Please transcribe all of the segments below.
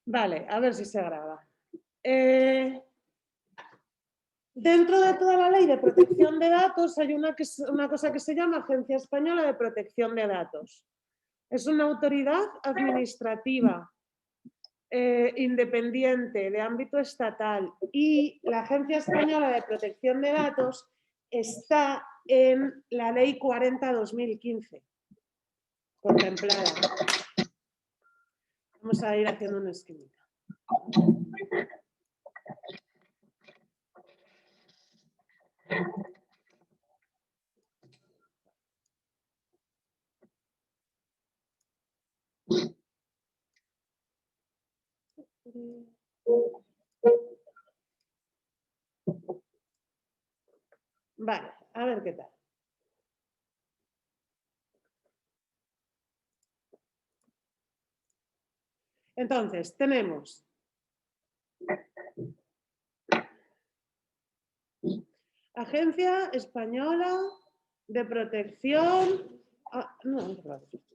Vale, a ver si se graba. Dentro de toda la ley de protección de datos hay una cosa que se llama Agencia Española de Protección de Datos. Es una autoridad administrativa independiente de ámbito estatal y la Agencia Española de Protección de Datos está en la Ley 40/2015 contemplada. Vamos a ir haciendo un esquemita. Vale, a ver qué tal. Entonces, tenemos Agencia Española de Protección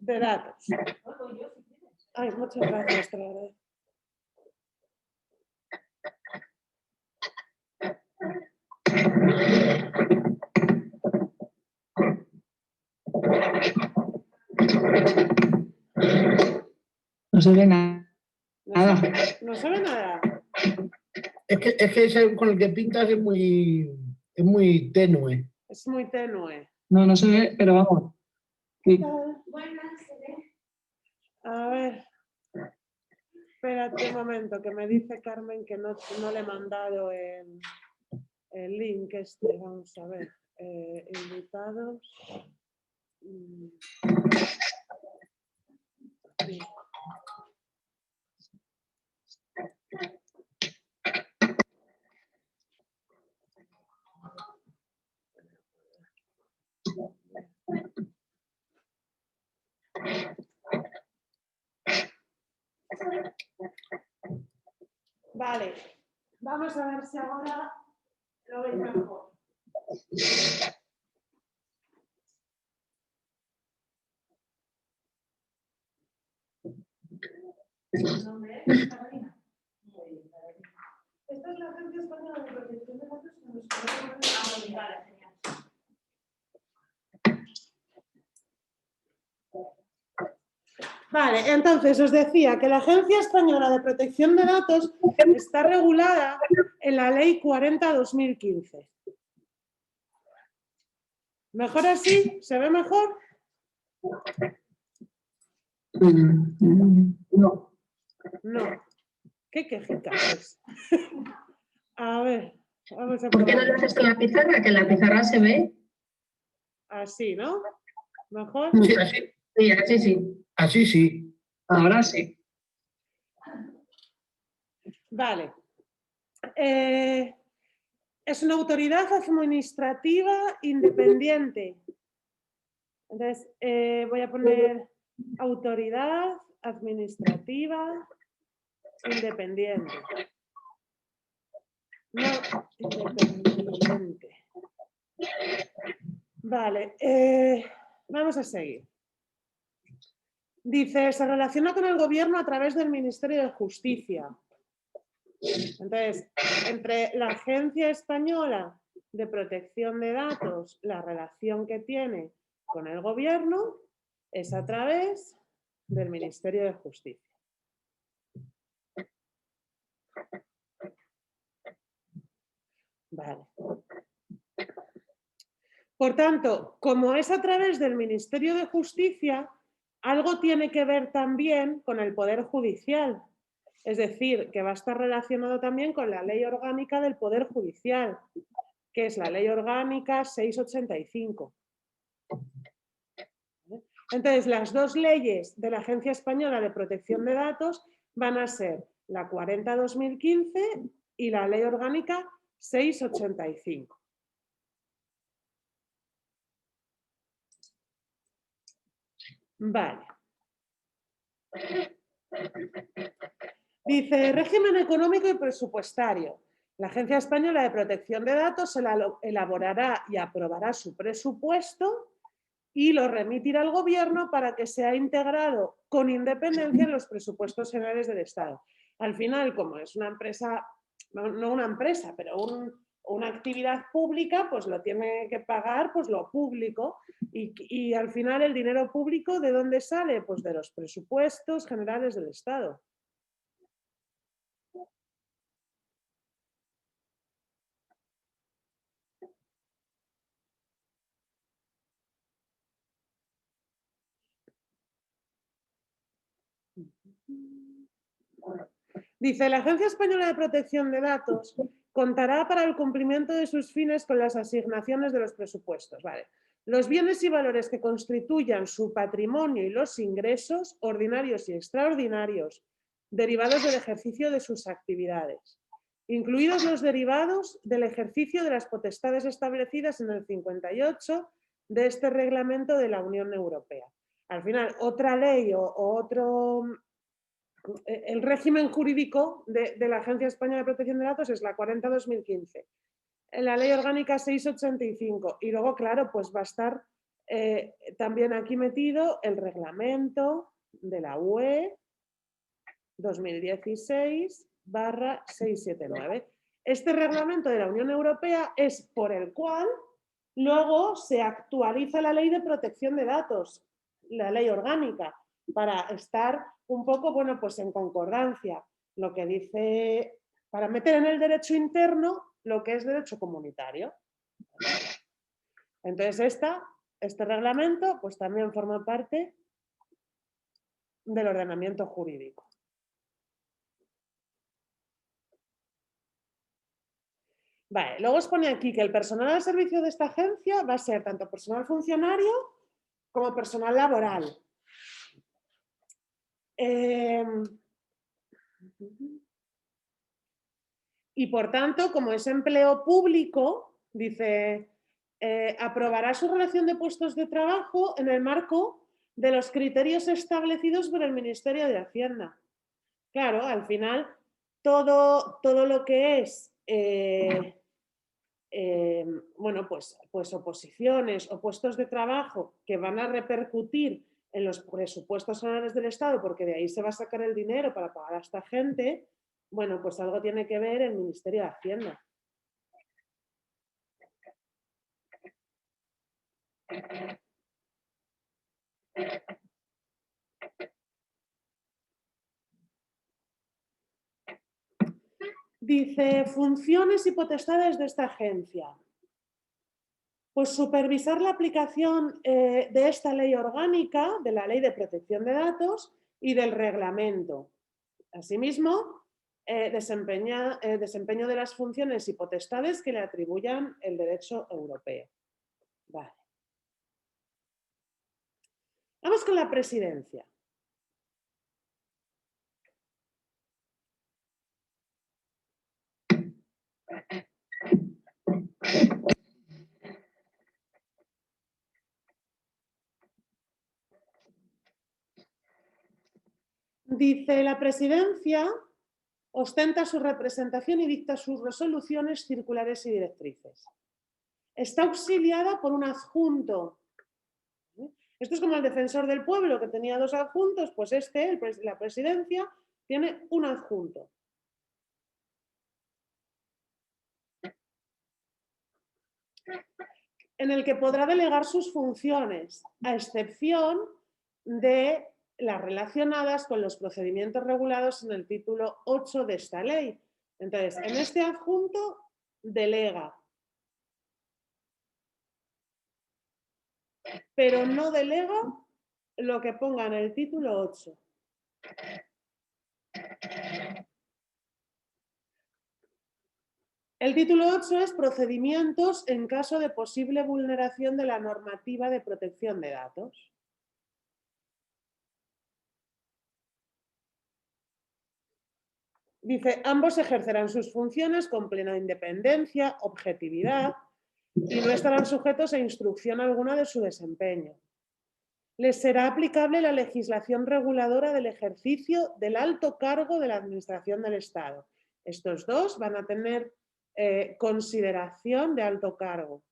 de Datos. Ay, muchas gracias, te lo agradezco. No se ve nada. No se ve nada. Es que ese con el que pintas es muy tenue. Es muy tenue. No se ve, pero vamos. Sí. A ver. Espérate un momento, que me dice Carmen que no le he mandado el link este. Vamos a ver. Invitados. Sí. Vale, vamos a ver si ahora lo veis mejor. Esta es la Agencia Española de Protección de Datos que nos Vale, entonces os decía que la Agencia Española de Protección de Datos está regulada en la Ley 40/2015. ¿Mejor así? ¿Se ve mejor? No. No. ¿Qué quejica es? A ver, vamos a ¿Por qué no probar. lo haces con la pizarra? Que la pizarra se ve. Así, ¿no? ¿Mejor? Sí, así. Sí, así sí. Así sí. Ahora sí. Vale. Es una autoridad administrativa independiente. Entonces, voy a poner autoridad administrativa independiente. No, independiente. Vale, vamos a seguir. Dice, se relaciona con el gobierno a través del Ministerio de Justicia. Entonces, entre la Agencia Española de Protección de Datos, la relación que tiene con el gobierno es a través del Ministerio de Justicia. Vale. Por tanto, como es a través del Ministerio de Justicia, algo tiene que ver también con el Poder Judicial. Es decir, que va a estar relacionado también con la Ley Orgánica del Poder Judicial, que es la Ley Orgánica 685. Entonces, las dos leyes de la Agencia Española de Protección de Datos van a ser la 40/2015 y la Ley Orgánica 685. Vale. Dice, régimen económico y presupuestario. La Agencia Española de Protección de Datos elaborará y aprobará su presupuesto y lo remitirá al Gobierno para que sea integrado con independencia en los presupuestos generales del Estado. Al final, como es una empresa, no una empresa, pero una actividad pública, pues lo tiene que pagar pues lo público y al final el dinero público, ¿de dónde sale? Pues de los presupuestos generales del Estado. Dice, la Agencia Española de Protección de Datos contará para el cumplimiento de sus fines con las asignaciones de los presupuestos. Vale. Los bienes y valores que constituyan su patrimonio y los ingresos, ordinarios y extraordinarios, derivados del ejercicio de sus actividades, incluidos los derivados del ejercicio de las potestades establecidas en el 58 de este reglamento de la Unión Europea. Al final, otra ley o otro... El régimen jurídico de la Agencia Española de Protección de Datos es la 40-2015, la Ley Orgánica 685 y luego, claro, pues va a estar también aquí metido el reglamento de la UE 2016/679. Este reglamento de la Unión Europea es por el cual luego se actualiza la Ley de Protección de Datos, la Ley Orgánica, para estar un poco, bueno, pues en concordancia, lo que dice, para meter en el derecho interno lo que es derecho comunitario. Entonces este reglamento pues también forma parte del ordenamiento jurídico. Vale, luego os pone aquí que el personal al servicio de esta agencia va a ser tanto personal funcionario como personal laboral. Y por tanto, como es empleo público, dice, aprobará su relación de puestos de trabajo en el marco de los criterios establecidos por el Ministerio de Hacienda. Claro, al final, todo lo que es, bueno, pues oposiciones o puestos de trabajo que van a repercutir en los presupuestos generales del Estado, porque de ahí se va a sacar el dinero para pagar a esta gente, bueno, pues algo tiene que ver el Ministerio de Hacienda. Dice, funciones y potestades de esta agencia. Pues supervisar la aplicación de esta ley orgánica, de la Ley de Protección de Datos y del reglamento. Asimismo, desempeño de las funciones y potestades que le atribuyan el derecho europeo. Vale. Vamos con la presidencia. Dice, la presidencia ostenta su representación y dicta sus resoluciones, circulares y directrices. Está auxiliada por un adjunto. Esto es como el defensor del pueblo, que tenía 2 adjuntos, pues la presidencia, tiene un adjunto. En el que podrá delegar sus funciones, a excepción de las relacionadas con los procedimientos regulados en el título 8 de esta ley. Entonces, en este adjunto delega, pero no delega lo que ponga en el título 8. El título 8 es procedimientos en caso de posible vulneración de la normativa de protección de datos. Dice, ambos ejercerán sus funciones con plena independencia, objetividad y no estarán sujetos a instrucción alguna de su desempeño. Les será aplicable la legislación reguladora del ejercicio del alto cargo de la Administración del Estado. Estos dos van a tener consideración de alto cargo.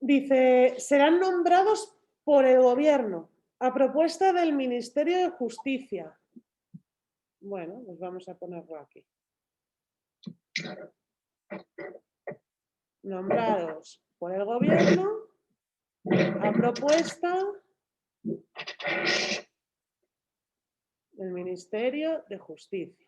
Dice, serán nombrados por el Gobierno a propuesta del Ministerio de Justicia. Bueno, pues vamos a ponerlo aquí. Nombrados por el Gobierno a propuesta del Ministerio de Justicia.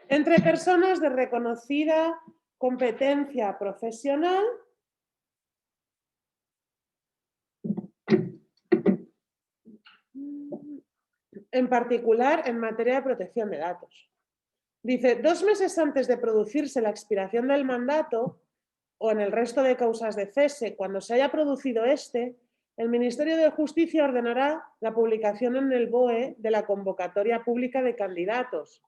Entre personas de reconocida competencia profesional en particular en materia de protección de datos. Dice, 2 meses antes de producirse la expiración del mandato o en el resto de causas de cese, cuando se haya producido este, el Ministerio de Justicia ordenará la publicación en el BOE de la convocatoria pública de candidatos.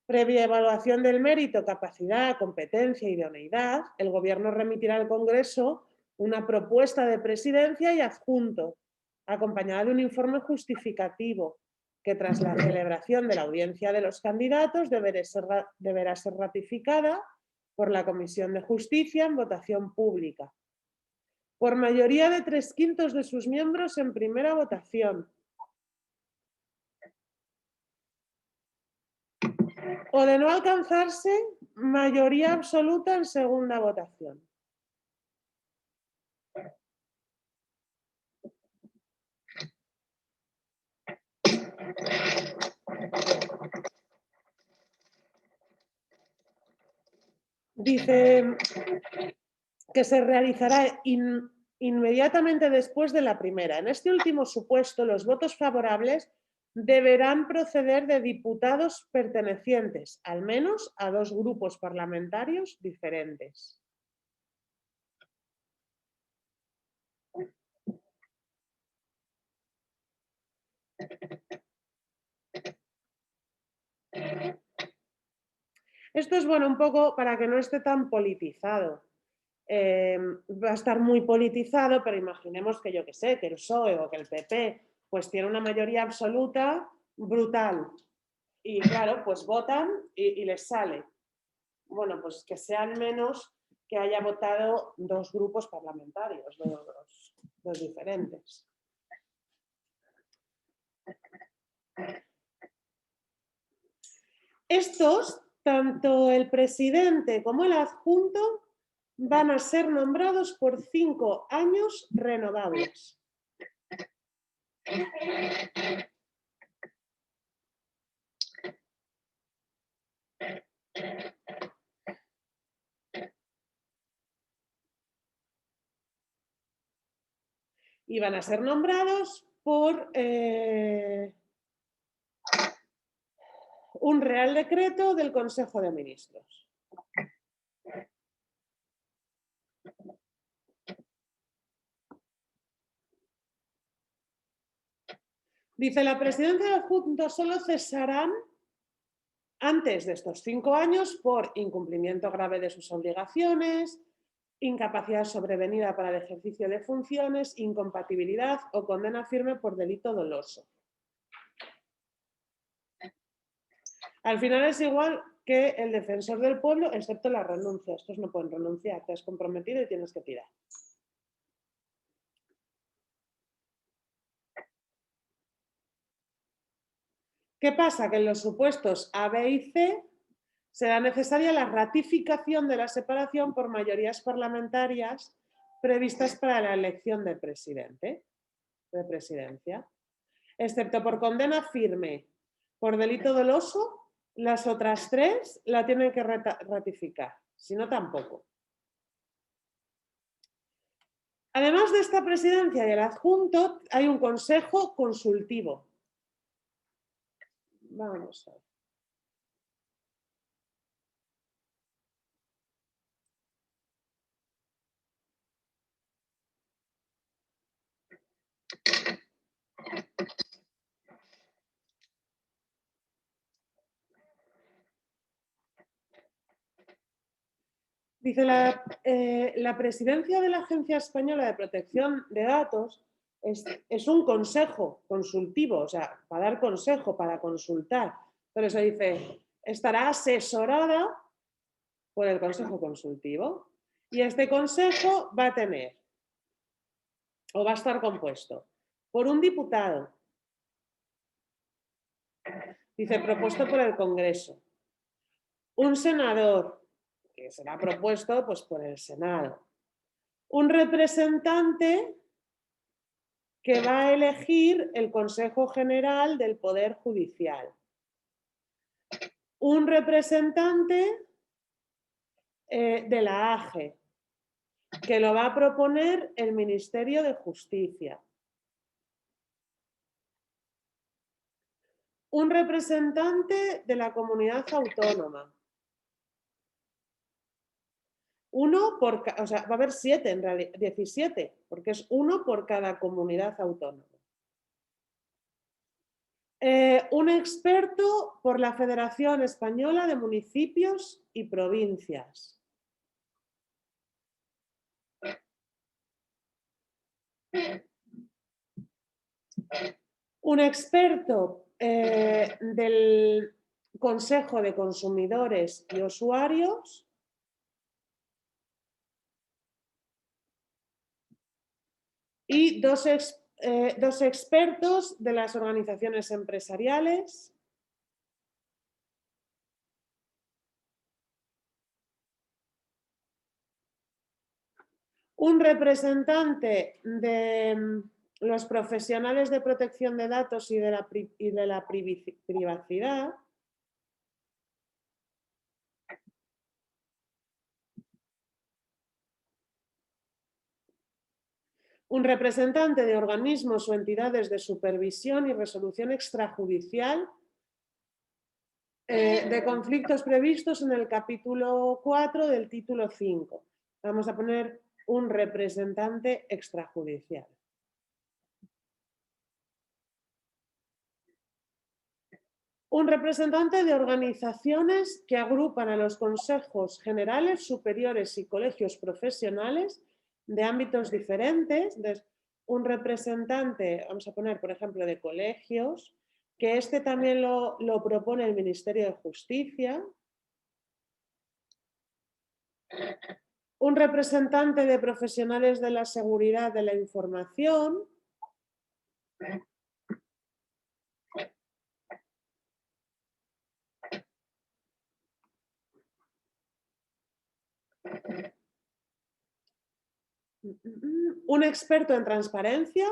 Previa evaluación del mérito, capacidad, competencia y idoneidad, el Gobierno remitirá al Congreso una propuesta de presidencia y adjunto, acompañada de un informe justificativo, que tras la celebración de la audiencia de los candidatos deberá ser ratificada por la Comisión de Justicia en votación pública, por mayoría de 3/5 de sus miembros en primera votación, o de no alcanzarse mayoría absoluta en segunda votación. Dice que se realizará inmediatamente después de la primera. En este último supuesto, los votos favorables deberán proceder de diputados pertenecientes, al menos, a 2 grupos parlamentarios diferentes. Esto es bueno un poco para que no esté tan politizado. Va a estar muy politizado, pero imaginemos que yo que sé, que el PSOE o que el PP pues tiene una mayoría absoluta brutal. Y claro, pues votan y les sale. Bueno, pues que sean menos que haya votado 2 grupos parlamentarios, dos diferentes. Estos, tanto el presidente como el adjunto, van a ser nombrados por 5 años renovables. Y van a ser nombrados por un Real Decreto del Consejo de Ministros. Dice, la presidencia del adjunto solo cesarán antes de estos 5 años por incumplimiento grave de sus obligaciones, incapacidad sobrevenida para el ejercicio de funciones, incompatibilidad o condena firme por delito doloso. Al final es igual que el defensor del pueblo, excepto la renuncia. Estos no pueden renunciar, te has comprometido y tienes que tirar. ¿Qué pasa? Que en los supuestos A, B y C será necesaria la ratificación de la separación por mayorías parlamentarias previstas para la elección del presidente, de presidencia. Excepto por condena firme por delito doloso, las otras 3 la tienen que ratificar, si no tampoco. Además de esta presidencia y el adjunto, hay un consejo consultivo. Vamos a ver. Dice, la presidencia de la Agencia Española de Protección de Datos es un consejo consultivo, o sea, para dar consejo, para consultar, Por eso dice, estará asesorada por el Consejo Consultivo. Y este consejo va a tener, o va a estar compuesto, por un diputado, dice, propuesto por el Congreso, un senador, que será propuesto pues, por el Senado, un representante que va a elegir el Consejo General del Poder Judicial, un representante de la AGE, que lo va a proponer el Ministerio de Justicia, un representante de la comunidad autónoma, uno por, o sea, va a haber 7 en realidad, 17, porque es uno por cada comunidad autónoma. Un experto por la Federación Española de Municipios y Provincias. Un experto del Consejo de Consumidores y Usuarios. Y dos expertos de las organizaciones empresariales. Un representante de los profesionales de protección de datos y de la privacidad. Un representante de organismos o entidades de supervisión y resolución extrajudicial de conflictos previstos en el capítulo 4 del título 5. Vamos a poner un representante extrajudicial. Un representante de organizaciones que agrupan a los consejos generales, superiores y colegios profesionales de ámbitos diferentes. Un representante, vamos a poner por ejemplo de colegios, que este también lo propone el Ministerio de Justicia. Un representante de profesionales de la seguridad de la información. Un experto en transparencia.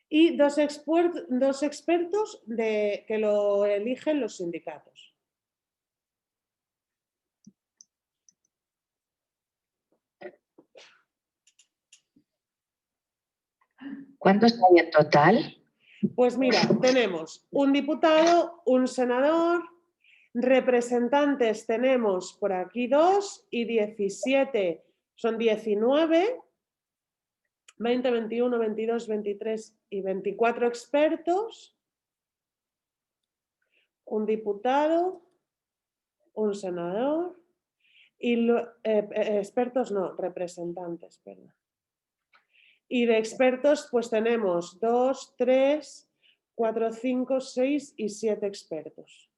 Y dos expertos que lo eligen los sindicatos. ¿Cuántos hay en total? Pues mira, tenemos un diputado, un senador, representantes tenemos por aquí 2 y 17, son 19, 20, 21, 22, 23 y 24 expertos, un diputado, un senador y expertos no, representantes, perdón. Y de expertos pues tenemos 2, 3, 4, 5, 6 y 7 expertos.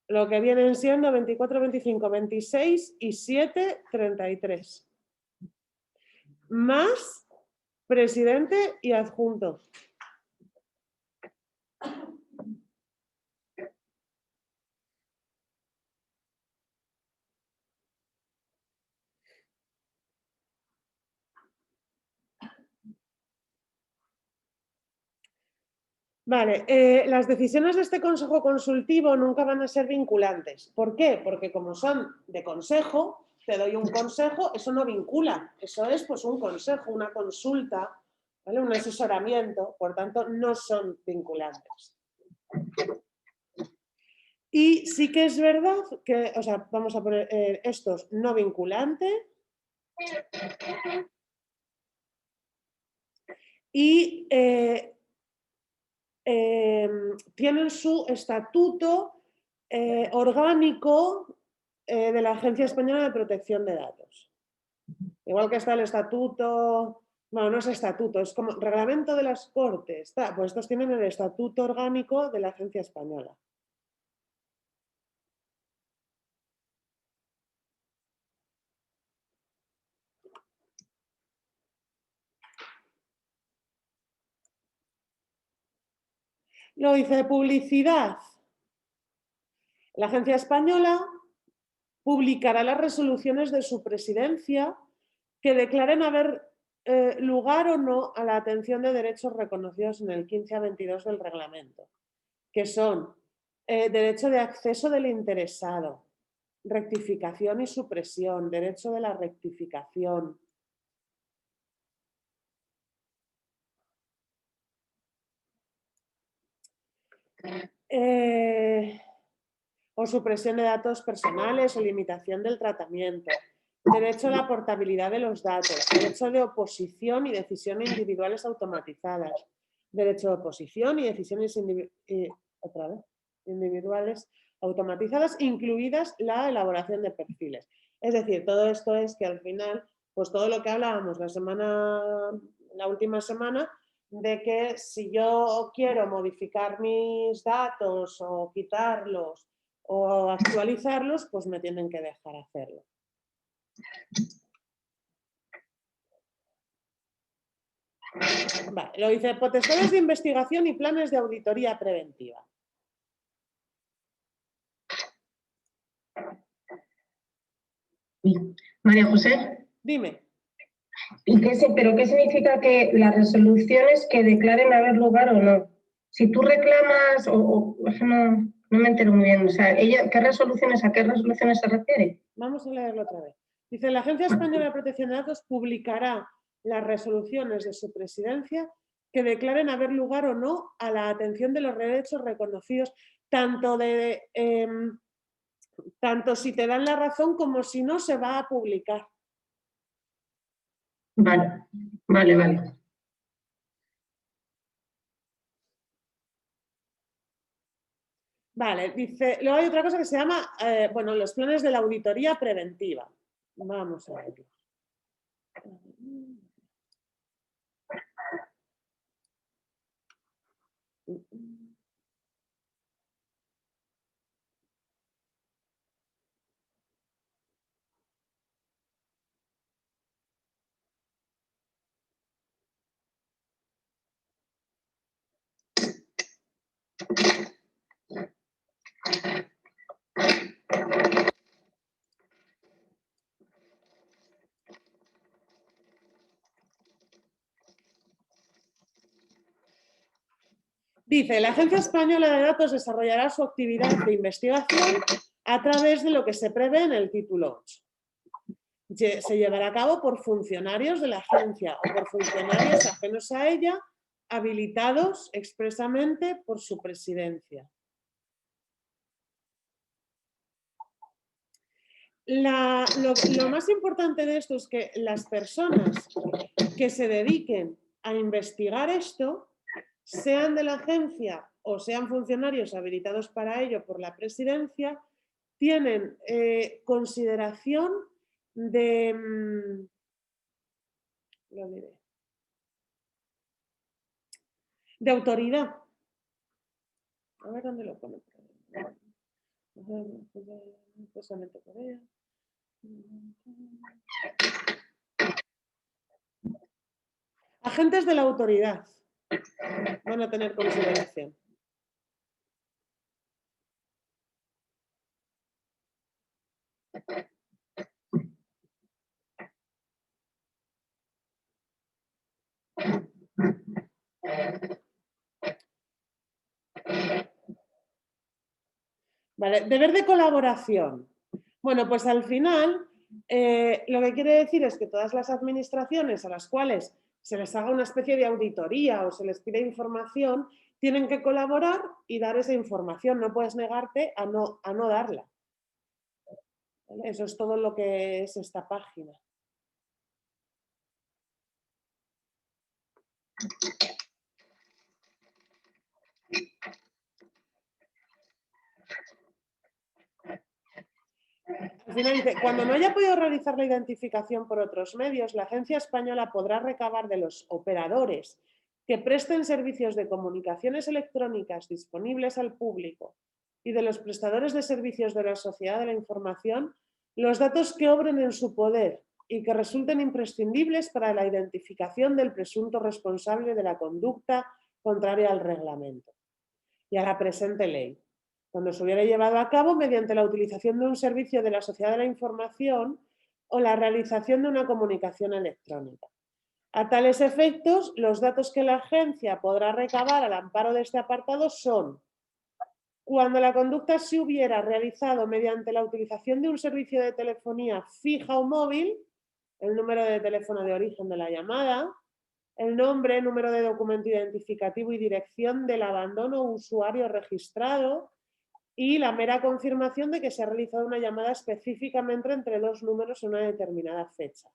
Lo que vienen siendo 24, 25, 26 y 7, 33. Más presidente y adjunto. Vale, las decisiones de este consejo consultivo nunca van a ser vinculantes. ¿Por qué? Porque como son de consejo, te doy un consejo, eso no vincula. Eso es pues un consejo, una consulta, ¿vale? Un asesoramiento, por tanto no son vinculantes. Y sí que es verdad que, o sea, vamos a poner estos no vinculantes. Y tienen su estatuto orgánico de la Agencia Española de Protección de Datos. Igual que está el estatuto, bueno, no es estatuto, es como reglamento de las Cortes. Pues estos tienen el estatuto orgánico de la Agencia Española. Luego dice publicidad. La Agencia Española publicará las resoluciones de su presidencia que declaren haber lugar o no a la atención de derechos reconocidos en el 15 a 22 del reglamento, que son derecho de acceso del interesado, rectificación y supresión, derecho de la rectificación. O supresión de datos personales o limitación del tratamiento, derecho a la portabilidad de los datos, derecho de oposición y decisiones individuales automatizadas, derecho de oposición y decisiones individuales automatizadas, incluidas la elaboración de perfiles. Es decir, todo esto es que al final, pues todo lo que hablábamos la última semana, de que si yo quiero modificar mis datos o quitarlos o actualizarlos, pues me tienen que dejar hacerlo. Vale, lo dice potestades de investigación y planes de auditoría preventiva. María José. Dime. ¿Pero qué significa que las resoluciones que declaren haber lugar o no? Si tú reclamas, no me entero muy bien, o sea, ¿a qué resoluciones se refiere? Vamos a leerlo otra vez. Dice, la Agencia Española de Protección de Datos publicará las resoluciones de su presidencia que declaren haber lugar o no a la atención de los derechos reconocidos, tanto si te dan la razón como si no se va a publicar. Vale, vale, vale. Vale, dice, luego hay otra cosa que se llama, bueno, los planes de la auditoría preventiva. Vamos a verlo. Dice, la Agencia Española de Datos desarrollará su actividad de investigación a través de lo que se prevé en el título 8. Se llevará a cabo por funcionarios de la agencia o por funcionarios ajenos a ella, habilitados expresamente por su presidencia. Lo más importante de esto es que las personas que se dediquen a investigar esto, sean de la agencia o sean funcionarios habilitados para ello por la presidencia, tienen consideración de autoridad. A ver dónde lo pone. Agentes de la autoridad van a tener consideración. Vale, deber de colaboración. Bueno, pues al final lo que quiere decir es que todas las administraciones a las cuales se les haga una especie de auditoría o se les pide información, tienen que colaborar y dar esa información. No puedes negarte a no darla. ¿Vale? Eso es todo lo que es esta página. final dice, cuando no haya podido realizar la identificación por otros medios, la Agencia Española podrá recabar de los operadores que presten servicios de comunicaciones electrónicas disponibles al público y de los prestadores de servicios de la sociedad de la información los datos que obren en su poder y que resulten imprescindibles para la identificación del presunto responsable de la conducta contraria al reglamento y a la presente ley, cuando se hubiera llevado a cabo mediante la utilización de un servicio de la sociedad de la información o la realización de una comunicación electrónica. A tales efectos, los datos que la agencia podrá recabar al amparo de este apartado son: cuando la conducta se hubiera realizado mediante la utilización de un servicio de telefonía fija o móvil, el número de teléfono de origen de la llamada, el nombre, número de documento identificativo y dirección del abandono o usuario registrado y la mera confirmación de que se ha realizado una llamada específicamente entre dos números en una determinada fecha.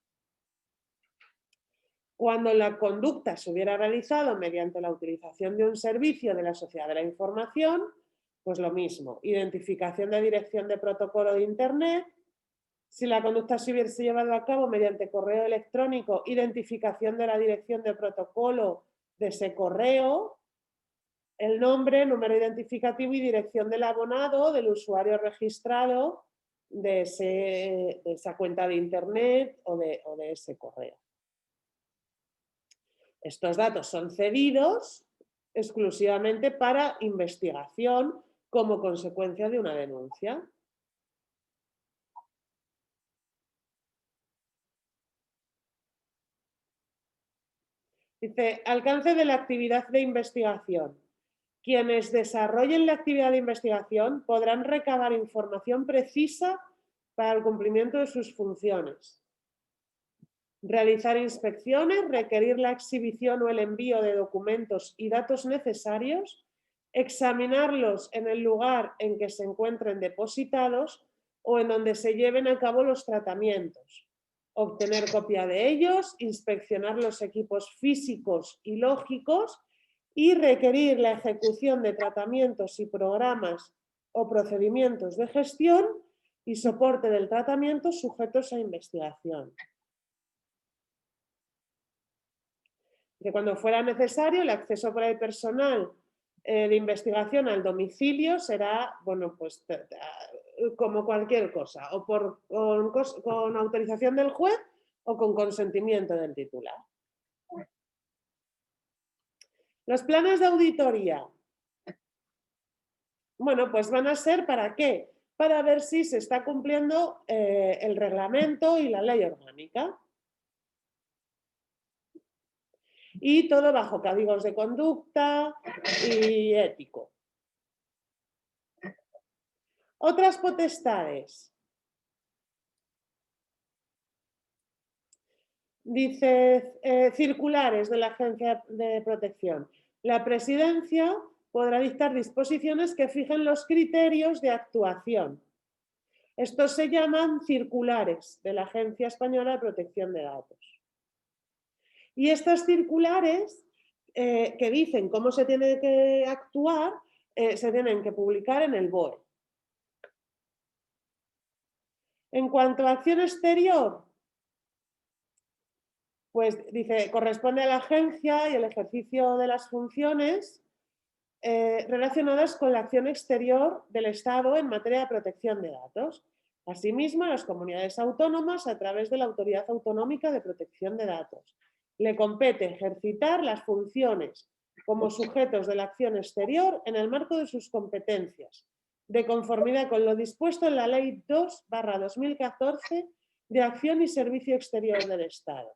Cuando la conducta se hubiera realizado mediante la utilización de un servicio de la sociedad de la información, pues lo mismo, identificación de dirección de protocolo de Internet. Si la conducta se hubiese llevado a cabo mediante correo electrónico, identificación de la dirección de protocolo de ese correo, el nombre, número identificativo y dirección del abonado, del usuario registrado de esa cuenta de Internet o de ese correo. Estos datos son cedidos exclusivamente para investigación como consecuencia de una denuncia. Dice, alcance de la actividad de investigación. Quienes desarrollen la actividad de investigación podrán recabar información precisa para el cumplimiento de sus funciones. Realizar inspecciones, requerir la exhibición o el envío de documentos y datos necesarios, examinarlos en el lugar en que se encuentren depositados o en donde se lleven a cabo los tratamientos, obtener copia de ellos, inspeccionar los equipos físicos y lógicos y requerir la ejecución de tratamientos y programas o procedimientos de gestión y soporte del tratamiento sujetos a investigación. Que cuando fuera necesario, el acceso por el personal de investigación al domicilio será, bueno, pues como cualquier cosa, o con autorización del juez o con consentimiento del titular. Los planes de auditoría. Bueno, pues van a ser ¿para qué? Para ver si se está cumpliendo el reglamento y la ley orgánica. Y todo bajo códigos de conducta y ético. Otras potestades. Dice circulares de la Agencia de Protección. La Presidencia podrá dictar disposiciones que fijen los criterios de actuación. Estos se llaman circulares de la Agencia Española de Protección de Datos. Y estas circulares que dicen cómo se tiene que actuar, se tienen que publicar en el BOE. En cuanto a acción exterior, pues dice, corresponde a la agencia y el ejercicio de las funciones relacionadas con la acción exterior del Estado en materia de protección de datos. Asimismo, a las comunidades autónomas a través de la Autoridad Autonómica de Protección de Datos. Le compete ejercitar las funciones como sujetos de la acción exterior en el marco de sus competencias, de conformidad con lo dispuesto en la Ley 2/2014 de Acción y Servicio Exterior del Estado.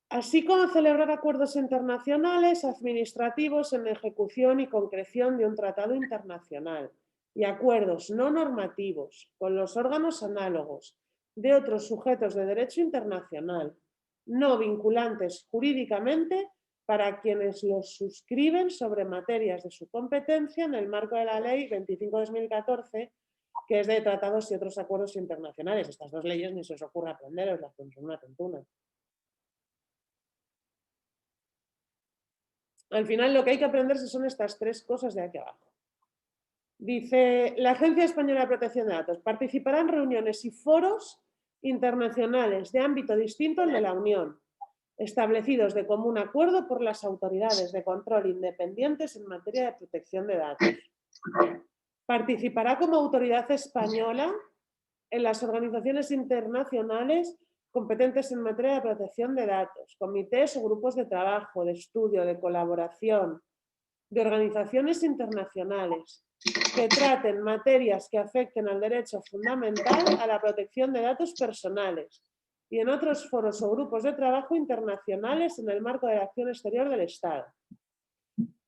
Así como celebrar acuerdos internacionales administrativos en ejecución y concreción de un tratado internacional y acuerdos no normativos con los órganos análogos de otros sujetos de derecho internacional, no vinculantes jurídicamente para quienes los suscriben sobre materias de su competencia en el marco de la Ley 25/2014, que es de tratados y otros acuerdos internacionales. Estas dos leyes ni se os ocurre aprenderoslas, son una tontuna. Al final lo que hay que aprenderse son estas tres cosas de aquí abajo. Dice, la Agencia Española de Protección de Datos participará en reuniones y foros internacionales de ámbito distinto al de la Unión, establecidos de común acuerdo por las autoridades de control independientes en materia de protección de datos. Participará como autoridad española en las organizaciones internacionales competentes en materia de protección de datos, comités o grupos de trabajo, de estudio, de colaboración, de organizaciones internacionales que traten materias que afecten al derecho fundamental a la protección de datos personales y en otros foros o grupos de trabajo internacionales en el marco de la acción exterior del Estado.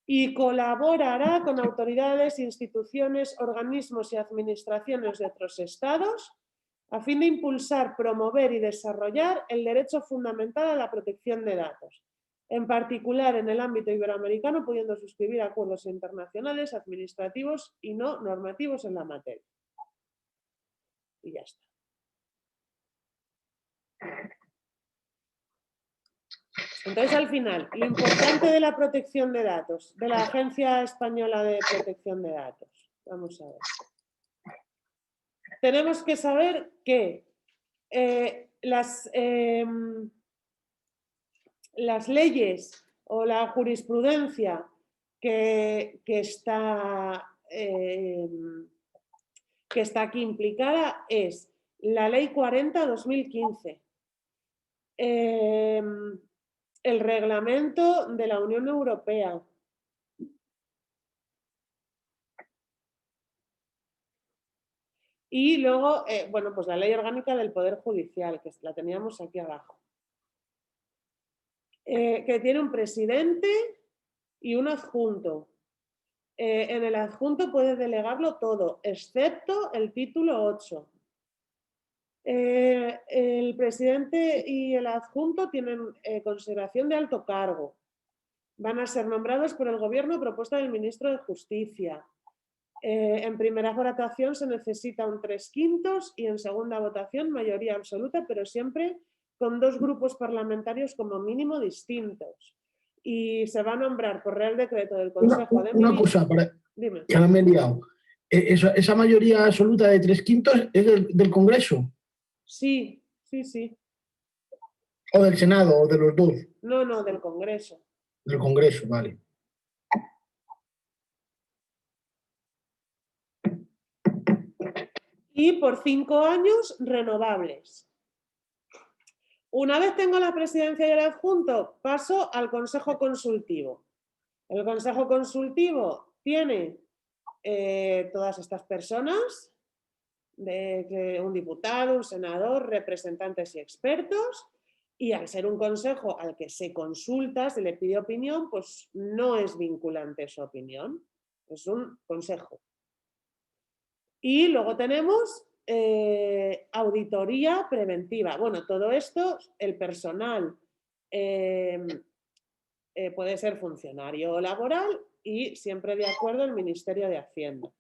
Y colaborará con autoridades, instituciones, organismos y administraciones de otros estados a fin de impulsar, promover y desarrollar el derecho fundamental a la protección de datos, en particular en el ámbito iberoamericano, pudiendo suscribir acuerdos internacionales, administrativos y no normativos en la materia. Y ya está. Entonces, al final, lo importante de la protección de datos, de la Agencia Española de Protección de Datos. Vamos a ver. Tenemos que saber que las leyes o la jurisprudencia que está aquí implicada es la Ley 40/2015, el reglamento de la Unión Europea, y luego, bueno, pues la Ley Orgánica del Poder Judicial, que la teníamos aquí abajo, que tiene un presidente y un adjunto. En el adjunto puede delegarlo todo, excepto el título 8. El presidente y el adjunto tienen consideración de alto cargo. Van a ser nombrados por el gobierno a propuesta del ministro de Justicia. En primera votación se necesita un 3/5 y en segunda votación mayoría absoluta, pero siempre con 2 grupos parlamentarios como mínimo distintos. Y se va a nombrar por Real Decreto del Consejo de Una Ministros. cosa, Dime. que ahora me he liado. Esa mayoría absoluta de 3/5 es del Congreso Sí, sí, sí. o del Senado o de los dos. No, del Congreso. Del Congreso, vale. Y por 5 años renovables. Una vez tengo la presidencia y el adjunto, paso al Consejo Consultivo. El Consejo Consultivo tiene todas estas personas, un diputado, un senador, representantes y expertos, y al ser un consejo al que se consulta, se le pide opinión, pues no es vinculante su opinión, es un consejo. Y luego tenemos auditoría preventiva. Bueno, todo esto, el personal puede ser funcionario laboral y siempre de acuerdo al Ministerio de Hacienda.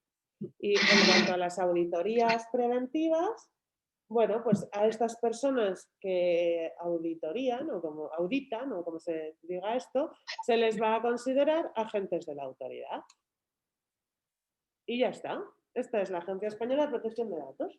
Y en cuanto a las auditorías preventivas, bueno, pues a estas personas que auditorían o como auditan o como se diga esto, se les va a considerar agentes de la autoridad. Y ya está. Esta es la Agencia Española de Protección de Datos.